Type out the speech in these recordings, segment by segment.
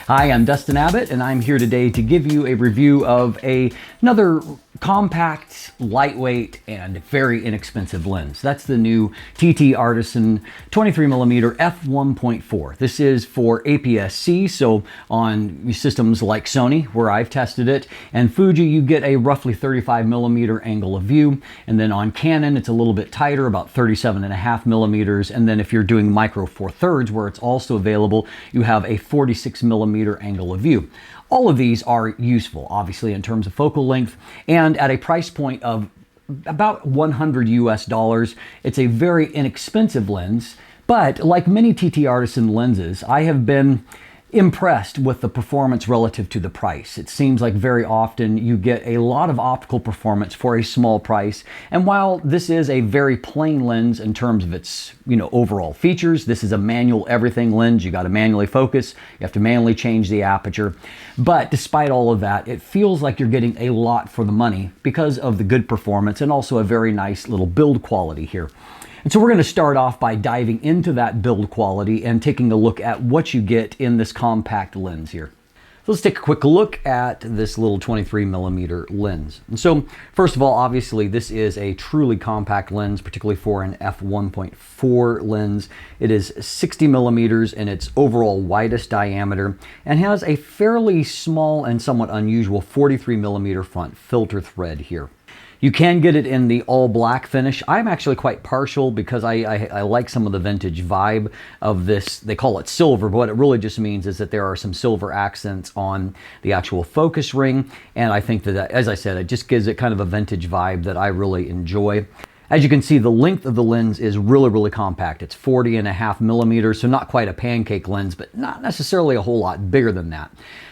Hi, I'm Dustin Abbott, and I'm here today to give you a review of another compact, lightweight, and very inexpensive lens. That's the new TTArtisan 23mm F1.4. This is for APS-C, so on systems like Sony, where I've tested it, and Fuji, you get a roughly 35mm angle of view, and then on Canon, it's a little bit tighter, about 37.5mm, and then if you're doing micro four thirds, where it's also available, you have a 46mm angle of view. All of these are useful, obviously, in terms of focal length, and at a price point of about $100 US. It's a very inexpensive lens, but like many TTArtisan lenses, I have been impressed with the performance relative to the price. It seems like very often you get a lot of optical performance for a small price, and while this is a very plain lens in terms of its overall features, this is a manual everything lens. You got to manually focus, you have to manually change the aperture, but despite all of that, it feels like you're getting a lot for the money because of the good performance and also a very nice little build quality here. And so we're going to start off by diving into that build quality and taking a look at what you get in this compact lens here. So let's take a quick look at this little 23mm lens. And so first of all, obviously this is a truly compact lens, particularly for an f1.4 lens. It is 60mm in its overall widest diameter and has a fairly small and somewhat unusual 43mm front filter thread here. You can get it in the all black finish. I'm actually quite partial because I like some of the vintage vibe of this. They call it silver, but what it really just means is that there are some silver accents on the actual focus ring. And I think that, as I said, it just gives it kind of a vintage vibe that I really enjoy. As you can see, the length of the lens is really compact. It's 40.5mm, so not quite a pancake lens, but not necessarily a whole lot bigger than that.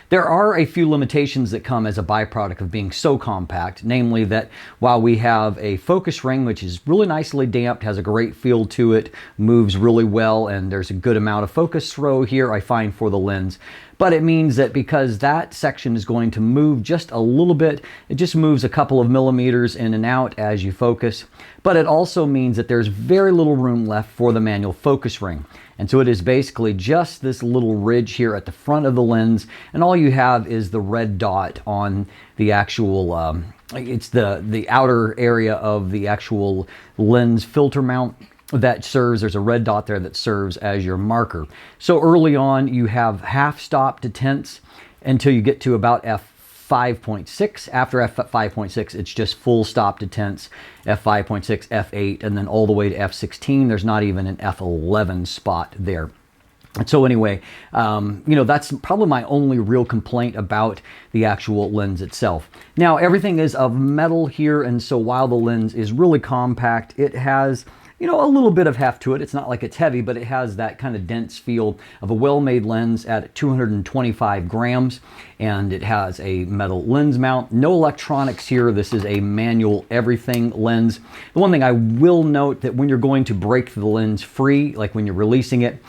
There are a few limitations that come as a byproduct of being so compact, namely that while we have a focus ring, which is really nicely damped, has a great feel to it, moves really well, and there's a good amount of focus throw here, I find, for the lens. But it means that because that section is going to move just a little bit, it just moves a couple of millimeters in and out as you focus. But it also means that there's very little room left for the manual focus ring. And so it is basically just this little ridge here at the front of the lens, and all you have is the red dot on the actual, it's the outer area of the actual lens filter mount that serves, there's a red dot there that serves as your marker. So early on you have half stop to tense until you get to about f5.6. After f5.6, it's just full stop to tense, f5.6, f8, and then all the way to f16. There's not even an f11 spot there. And so anyway, that's probably my only real complaint about the actual lens itself. Now, everything is of metal here, and so while the lens is really compact, it has a little bit of heft to it. It's not like it's heavy, but it has that kind of dense feel of a well-made lens at 225 grams, and it has a metal lens mount. No electronics here. This is a manual everything lens. The one thing I will note that when you're going to break the lens free, like when you're releasing it,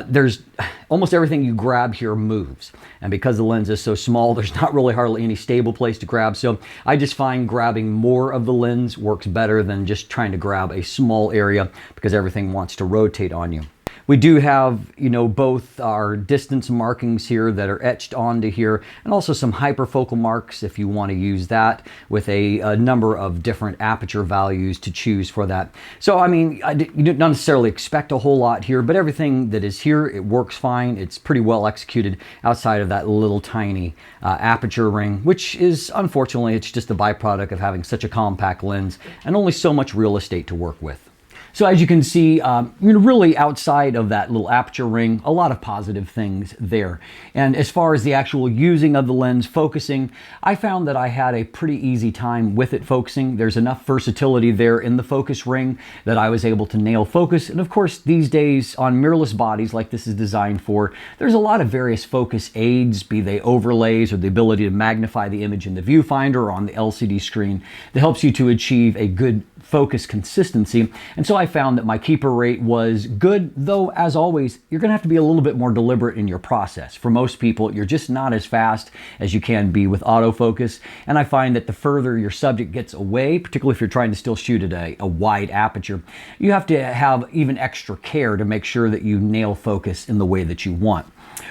there's almost everything you grab here moves. And because the lens is so small, there's not really hardly any stable place to grab. So I just find grabbing more of the lens works better than just trying to grab a small area because everything wants to rotate on you. We do have, both our distance markings here that are etched onto here, and also some hyperfocal marks if you want to use that, with a number of different aperture values to choose for that. So, I mean, you don't necessarily expect a whole lot here, but everything that is here, it works fine. It's pretty well executed outside of that little tiny aperture ring, which is, unfortunately, it's just a byproduct of having such a compact lens and only so much real estate to work with. So as you can see, really outside of that little aperture ring, a lot of positive things there. And as far as the actual using of the lens focusing, I found that I had a pretty easy time with it focusing. There's enough versatility there in the focus ring that I was able to nail focus. And of course, these days on mirrorless bodies like this is designed for, there's a lot of various focus aids, be they overlays or the ability to magnify the image in the viewfinder or on the LCD screen, that helps you to achieve a good focus consistency. And so I found that my keeper rate was good, though as always, you're gonna have to be a little bit more deliberate in your process. For most people, you're just not as fast as you can be with autofocus. And I find that the further your subject gets away, particularly if you're trying to still shoot at a wide aperture, you have to have even extra care to make sure that you nail focus in the way that you want.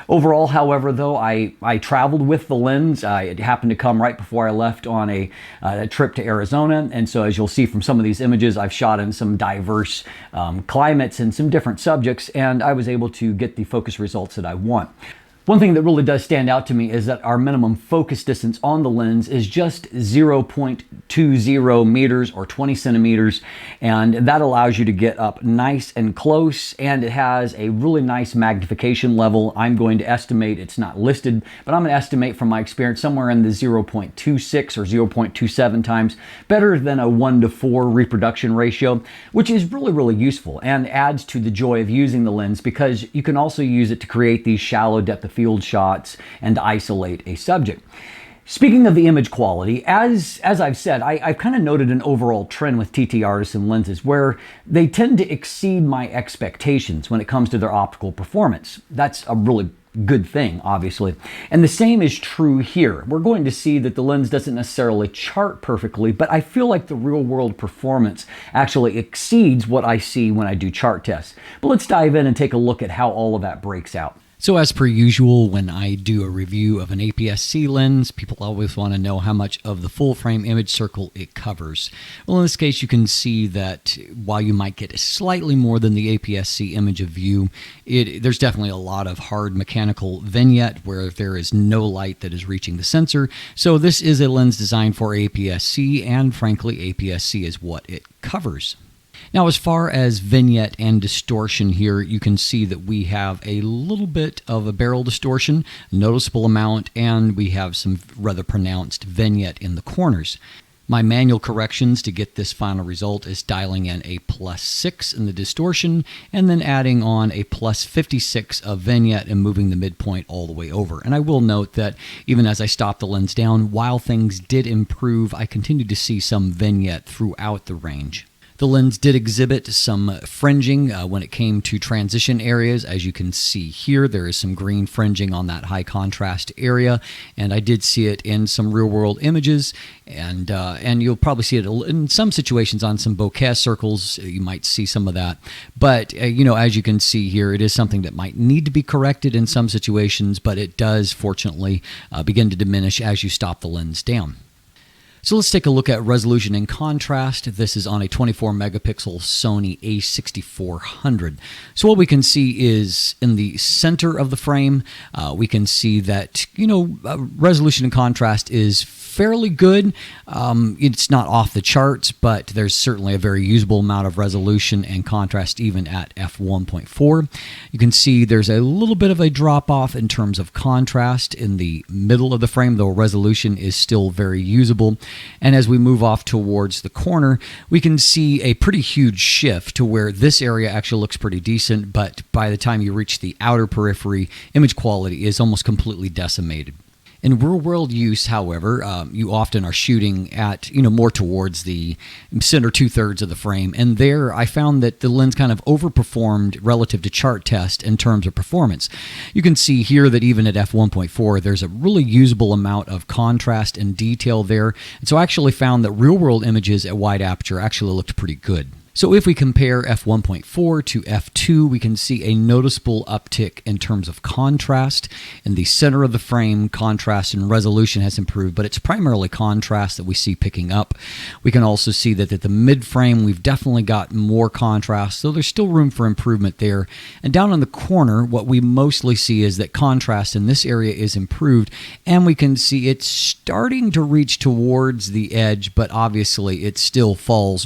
Overall, however, though, I traveled with the lens. It happened to come right before I left on a trip to Arizona, and so as you'll see from some of these images, I've shot in some diverse climates and some different subjects, and I was able to get the focus results that I want. One thing that really does stand out to me is that our minimum focus distance on the lens is just 0.20 meters or 20 centimeters, and that allows you to get up nice and close, and it has a really nice magnification level. I'm going to estimate, it's not listed, but I'm going to estimate from my experience somewhere in the 0.26 or 0.27 times, better than a 1:4 reproduction ratio, which is really useful and adds to the joy of using the lens, because you can also use it to create these shallow depth of field shots and isolate a subject. Speaking of the image quality, as I've said, I've kind of noted an overall trend with TTArtisan lenses where they tend to exceed my expectations when it comes to their optical performance. That's a really good thing, obviously. And the same is true here. We're going to see that the lens doesn't necessarily chart perfectly, but I feel like the real world performance actually exceeds what I see when I do chart tests. But let's dive in and take a look at how all of that breaks out. So as per usual, when I do a review of an APS-C lens, people always want to know how much of the full frame image circle it covers. Well, in this case, you can see that while you might get slightly more than the APS-C image of view, there's definitely a lot of hard mechanical vignette where there is no light that is reaching the sensor. So this is a lens designed for APS-C, and frankly, APS-C is what it covers. Now, as far as vignette and distortion here, you can see that we have a little bit of a barrel distortion, noticeable amount, and we have some rather pronounced vignette in the corners. My manual corrections to get this final result is dialing in a +6 in the distortion and then adding on a +56 of vignette and moving the midpoint all the way over. And I will note that even as I stopped the lens down, while things did improve, I continued to see some vignette throughout the range. The lens did exhibit some fringing when it came to transition areas. As you can see here, there is some green fringing on that high contrast area, and I did see it in some real-world images, and you'll probably see it in some situations on some bokeh circles. You might see some of that, but as you can see here, it is something that might need to be corrected in some situations, but it does fortunately begin to diminish as you stop the lens down. So let's take a look at resolution and contrast. This is on a 24 megapixel Sony a6400. So what we can see is in the center of the frame, we can see that, resolution and contrast is fairly good. It's not off the charts, but there's certainly a very usable amount of resolution and contrast even at f1.4. You can see there's a little bit of a drop off in terms of contrast in the middle of the frame, though resolution is still very usable. And as we move off towards the corner, we can see a pretty huge shift to where this area actually looks pretty decent, but by the time you reach the outer periphery, image quality is almost completely decimated. In real-world use, however, you often are shooting at, more towards the center two-thirds of the frame, and there I found that the lens kind of overperformed relative to chart test in terms of performance. You can see here that even at f1.4, there's a really usable amount of contrast and detail there, and so I actually found that real-world images at wide aperture actually looked pretty good. So if we compare f1.4 to f2, we can see a noticeable uptick in terms of contrast. In the center of the frame, contrast and resolution has improved, but it's primarily contrast that we see picking up. We can also see that at the mid-frame, we've definitely got more contrast, so there's still room for improvement there. And down on the corner, what we mostly see is that contrast in this area is improved, and we can see it's starting to reach towards the edge, but obviously it still falls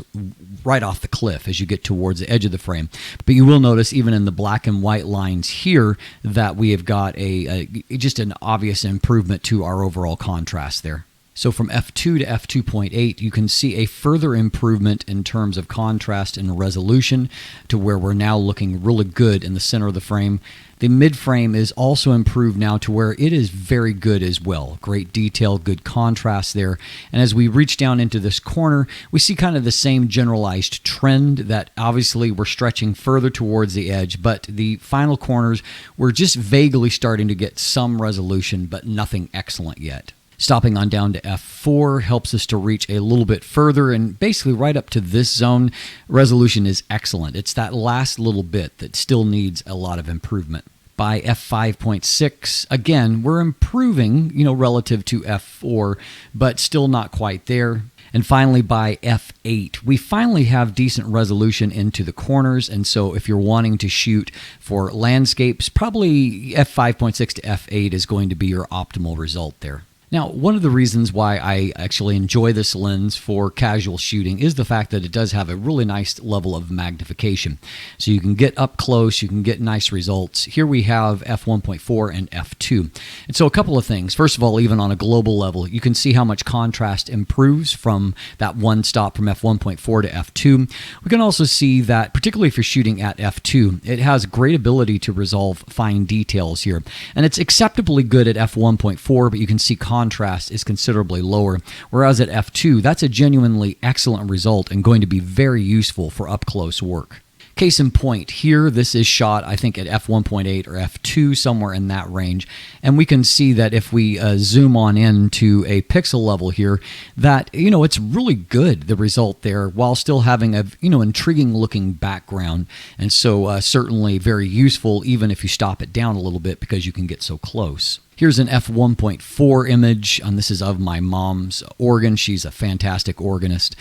right off the cliff as you get towards the edge of the frame. But you will notice even in the black and white lines here that we have got just an obvious improvement to our overall contrast there. So from f2 to f2.8, you can see a further improvement in terms of contrast and resolution to where we're now looking really good in the center of the frame. The mid-frame is also improved now to where it is very good as well. Great detail, good contrast there. And as we reach down into this corner, we see kind of the same generalized trend that obviously we're stretching further towards the edge, but the final corners, we're just vaguely starting to get some resolution, but nothing excellent yet. Stopping on down to f4 helps us to reach a little bit further, and basically right up to this zone, resolution is excellent. It's that last little bit that still needs a lot of improvement. by f5.6. Again, we're improving, relative to f4, but still not quite there. And finally, by f8, we finally have decent resolution into the corners. And so if you're wanting to shoot for landscapes, probably f5.6 to f8 is going to be your optimal result there. Now, one of the reasons why I actually enjoy this lens for casual shooting is the fact that it does have a really nice level of magnification. So you can get up close, you can get nice results. Here we have f1.4 and f2. And so a couple of things. First of all, even on a global level, you can see how much contrast improves from that one stop from f1.4 to f2. We can also see that, particularly if you're shooting at f2, it has great ability to resolve fine details here. And it's acceptably good at f1.4, but you can see contrast is considerably lower, whereas at f2, that's a genuinely excellent result and going to be very useful for up-close work. Case in point, here this is shot, I think, at f1.8 or f2, somewhere in that range. And we can see that if we zoom on in to a pixel level here, that, it's really good, the result there, while still having a, intriguing looking background. And so certainly very useful, even if you stop it down a little bit, because you can get so close. Here's an f1.4 image, and this is of my mom's organ. She's a fantastic organist.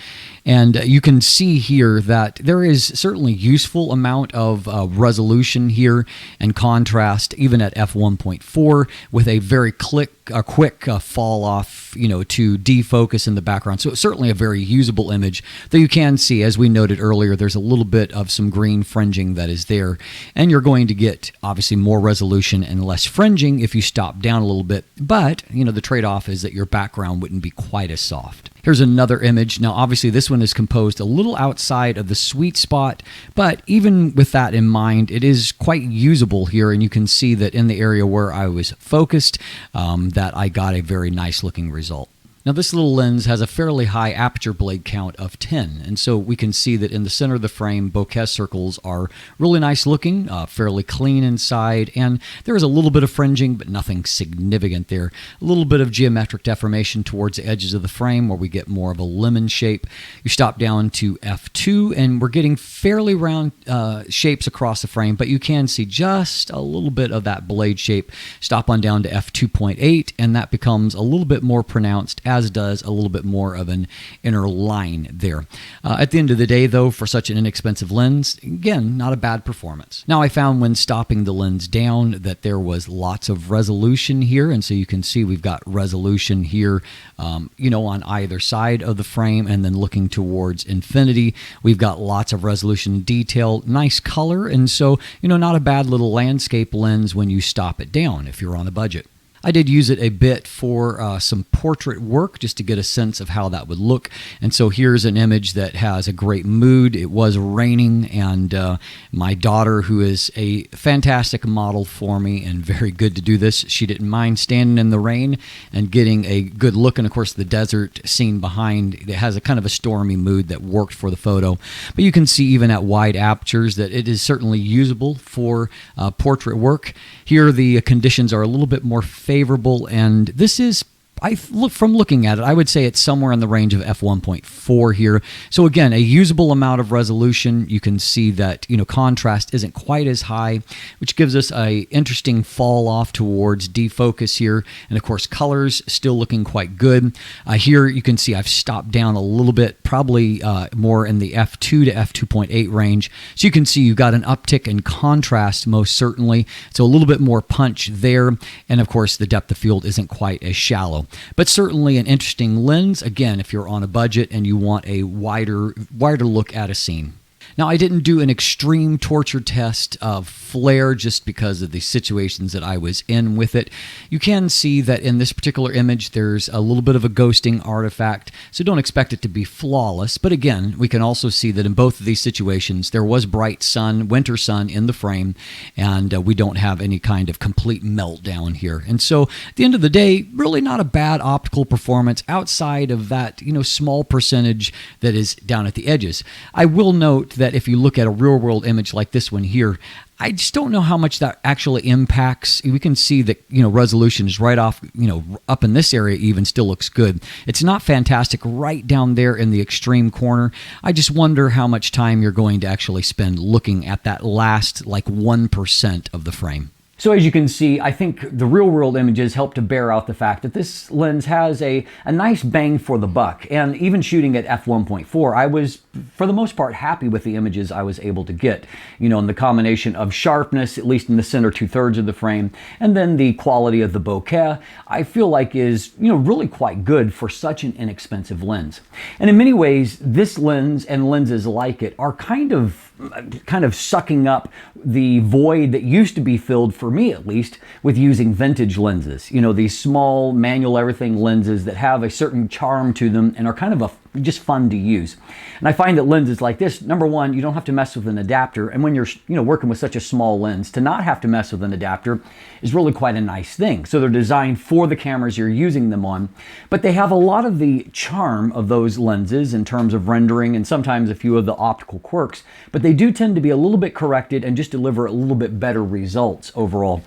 And you can see here that there is certainly useful amount of resolution here and contrast, even at f1.4, with a very quick fall off, to defocus in the background. So it's certainly a very usable image, though you can see, as we noted earlier, there's a little bit of some green fringing that is there. And you're going to get, obviously, more resolution and less fringing if you stop down a little bit. But, the trade-off is that your background wouldn't be quite as soft. Here's another image. Now, obviously, this one is composed a little outside of the sweet spot, but even with that in mind, it is quite usable here, and you can see that in the area where I was focused, that I got a very nice looking result. Now, this little lens has a fairly high aperture blade count of 10, and so we can see that in the center of the frame, bokeh circles are really nice looking, fairly clean inside, and there is a little bit of fringing, but nothing significant there. A little bit of geometric deformation towards the edges of the frame where we get more of a lemon shape. You stop down to f2, and we're getting fairly round shapes across the frame, but you can see just a little bit of that blade shape. Stop on down to f2.8, and that becomes a little bit more pronounced, as does a little bit more of an inner line there. At the end of the day, though, for such an inexpensive lens, again, not a bad performance. Now, I found when stopping the lens down that there was lots of resolution here, and so you can see we've got resolution here, on either side of the frame, and then looking towards infinity, we've got lots of resolution detail, nice color, and so, not a bad little landscape lens when you stop it down if you're on a budget. I did use it a bit for some portrait work just to get a sense of how that would look. And so here's an image that has a great mood. It was raining, and my daughter, who is a fantastic model for me and very good to do this, she didn't mind standing in the rain and getting a good look. And of course, the desert scene behind, it has a kind of a stormy mood that worked for the photo. But you can see even at wide apertures that it is certainly usable for portrait work. Here, the conditions are a little bit more favorable, and this is, from looking at it, I would say it's somewhere in the range of f1.4 here. So again, a usable amount of resolution. You can see that, contrast isn't quite as high, which gives us a interesting fall off towards defocus here. And of course, colors still looking quite good. Here you can see I've stopped down a little bit, probably more in the f2 to f2.8 range. So you can see you've got an uptick in contrast, most certainly. So a little bit more punch there. And of course, the depth of field isn't quite as shallow. But certainly an interesting lens, again, if you're on a budget and you want a wider look at a scene. Now, I didn't do an extreme torture test of flare just because of the situations that I was in with it. You can see that in this particular image, there's a little bit of a ghosting artifact, so don't expect it to be flawless. But again, we can also see that in both of these situations, there was bright sun, winter sun in the frame, and we don't have any kind of complete meltdown here. And so at the end of the day, really not a bad optical performance outside of that, small percentage that is down at the edges. I will note that if you look at a real-world image like this one here, I just don't know how much that actually impacts. We can see that, resolution is right off, up in this area even still looks good. It's not fantastic right down there in the extreme corner. I just wonder how much time you're going to actually spend looking at that last, 1% of the frame. So as you can see, I think the real-world images help to bear out the fact that this lens has a nice bang for the buck. And even shooting at f1.4, I was, for the most part, happy with the images I was able to get. You know, in the combination of sharpness, at least in the center 2/3 of the frame, and then the quality of the bokeh, I feel like is, you know, really quite good for such an inexpensive lens. And in many ways, this lens and lenses like it are kind of sucking up the void that used to be filled, for me at least, with using vintage lenses. You know, these small manual everything lenses that have a certain charm to them and are kind of just fun to use. And I find that lenses like this, number one, you don't have to mess with an adapter. And when you're, you know, working with such a small lens, to not have to mess with an adapter is really quite a nice thing. So they're designed for the cameras you're using them on, but they have a lot of the charm of those lenses in terms of rendering and sometimes a few of the optical quirks, but they do tend to be a little bit corrected and just deliver a little bit better results overall.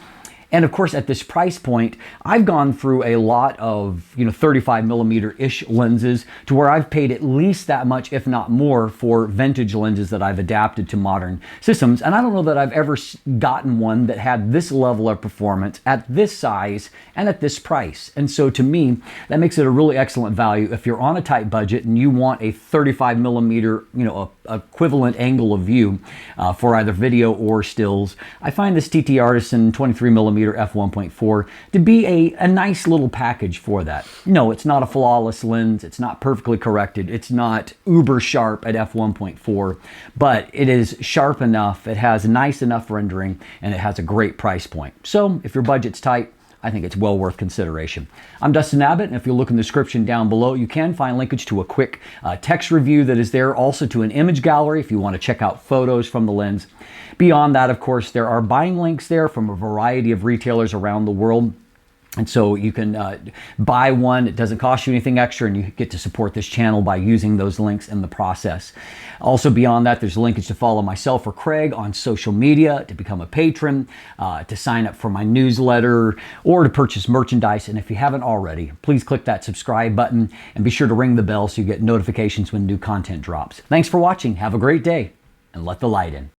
And of course, at this price point, I've gone through a lot of, you know, 35mm-ish lenses to where I've paid at least that much, if not more, for vintage lenses that I've adapted to modern systems. And I don't know that I've ever gotten one that had this level of performance at this size and at this price. And so to me, that makes it a really excellent value if you're on a tight budget and you want a 35mm, you know, equivalent angle of view for either video or stills. I find this TTArtisan 23mm F1.4 to be a nice little package for that. No, it's not a flawless lens. It's not perfectly corrected. It's not uber sharp at f1.4, but it is sharp enough. It has nice enough rendering and it has a great price point. So if your budget's tight, I think it's well worth consideration. I'm Dustin Abbott, and if you look in the description down below, you can find linkage to a quick text review that is there, also to an image gallery if you want to check out photos from the lens. Beyond that, of course, there are buying links there from a variety of retailers around the world. And so you can buy one. It doesn't cost you anything extra, and you get to support this channel by using those links in the process. Also beyond that, there's a linkage to follow myself or Craig on social media, to become a patron, to sign up for my newsletter, or to purchase merchandise. And if you haven't already, please click that subscribe button and be sure to ring the bell so you get notifications when new content drops. Thanks for watching. Have a great day, and let the light in.